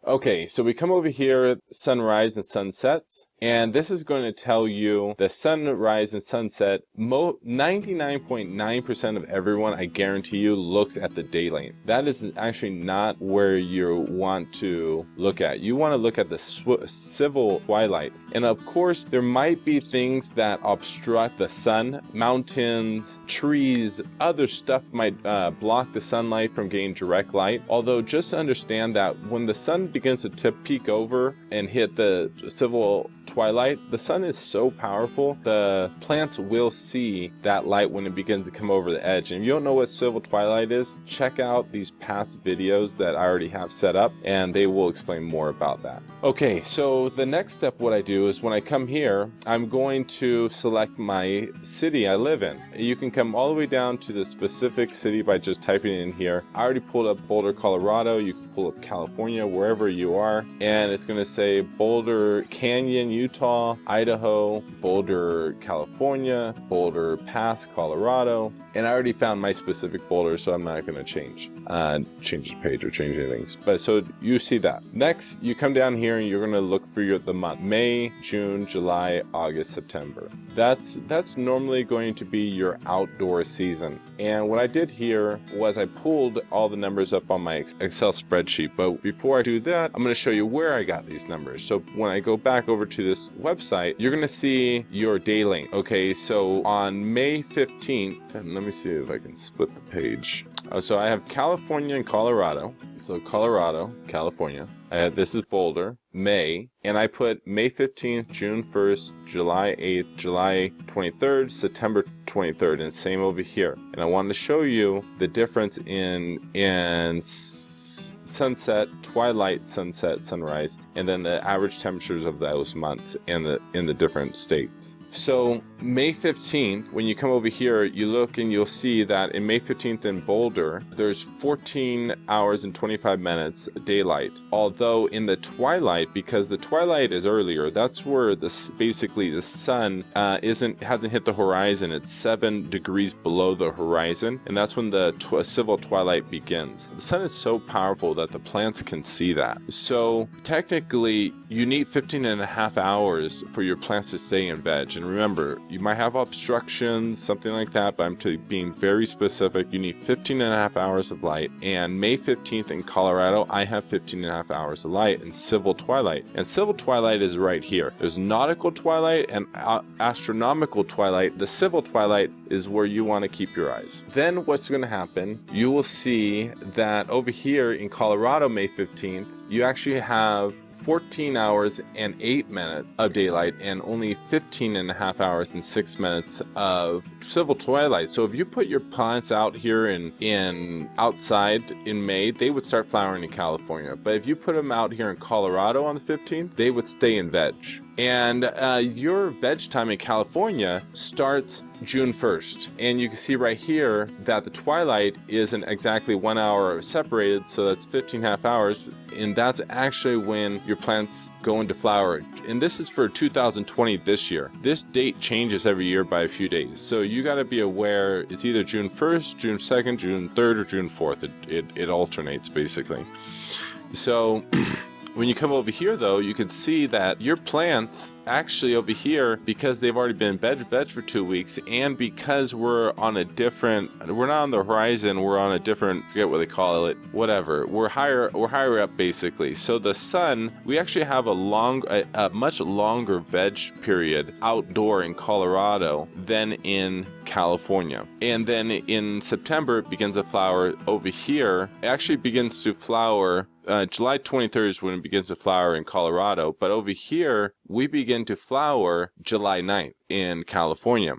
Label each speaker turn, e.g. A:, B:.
A: Okay, so we come over here, sunrise and sunsets, and this is going to tell you the sunrise and sunset. 99.9% of everyone, I guarantee you, looks at the daylight. That is actually not where you want to look at. You want to look at the civil twilight. And of course, there might be things that obstruct the sun. Mountains, trees, other stuff might block the sunlight from getting direct light. Although just understand that when the sun begins to peek over and hit the civil twilight, the sun is so powerful, the plants will see that light when it begins to come over the edge. And if you don't know what civil twilight is, check out these past videos that I already have set up, and they will explain more about that. Okay, so the next step, what I do is when I come here, I'm going to select my city I live in. You can come all the way down to the specific city by just typing it in here. I already pulled up Boulder, Colorado. You can pull up California, wherever you are, and it's going to say Boulder Canyon, Utah, Idaho, Boulder, California, Boulder Pass, Colorado, and I already found my specific Boulder, so I'm not going to change the page or change anything. But so you see that. Next, you come down here and you're going to look for the month: May, June, July, August, September. That's normally going to be your outdoor season. And what I did here was I pulled all the numbers up on my Excel spreadsheet. But before I do that, I'm going to show you where I got these numbers. So when I go back over to this website, you're going to see your day length. Okay, so on May 15th, and let me see if I can split the page. So I have California and Colorado. So Colorado, California. This is Boulder, May, and I put May 15th, June 1st, July 8th, July 23rd, September 23rd, and same over here. And I wanted to show you the difference in sunset, twilight, sunset, sunrise, and then the average temperatures of those months in the different states. So May 15th, when you come over here, you look and you'll see that in May 15th in Boulder, there's 14 hours and 25 minutes daylight. Although in the twilight, because the twilight is earlier, that's where basically the sun hasn't hit the horizon. It's 7 degrees below the horizon, and that's when the civil twilight begins. The sun is so powerful that the plants can see that. So technically, you need 15 and a half hours for your plants to stay in veg. And remember, you might have obstructions, something like that, but I'm being very specific. You need 15 and a half hours of light. And May 15th in Colorado, I have 15 and a half hours of light in civil twilight. And civil twilight is right here. There's nautical twilight and astronomical twilight. The civil twilight is where you want to keep your eyes. Then what's going to happen, you will see that over here in Colorado, May 15th, you actually have 14 hours and 8 minutes of daylight and only 15 and a half hours and 6 minutes of civil twilight. So if you put your plants out here in outside in May, they would start flowering in California. But if you put them out here in Colorado on the 15th, they would stay in veg. And your veg time in California starts June 1st. And you can see right here that the twilight isn't exactly 1 hour separated, so that's 15 and a half hours. And that's actually when your plants go into flower. And this is for 2020 this year. This date changes every year by a few days. So you got to be aware it's either June 1st, June 2nd, June 3rd, or June 4th. It alternates basically. So when you come over here, though, you can see that your plants actually over here, because they've already been veg for 2 weeks, and because we're not on the horizon, we're on a different, forget what they call it, whatever. We're higher up basically. So the sun, we actually have a much longer veg period outdoor in Colorado than in California. And then in September, it begins to flower over here. It actually begins to flower July 23rd is when it begins to flower in Colorado, but over here we begin to flower July 9th in California.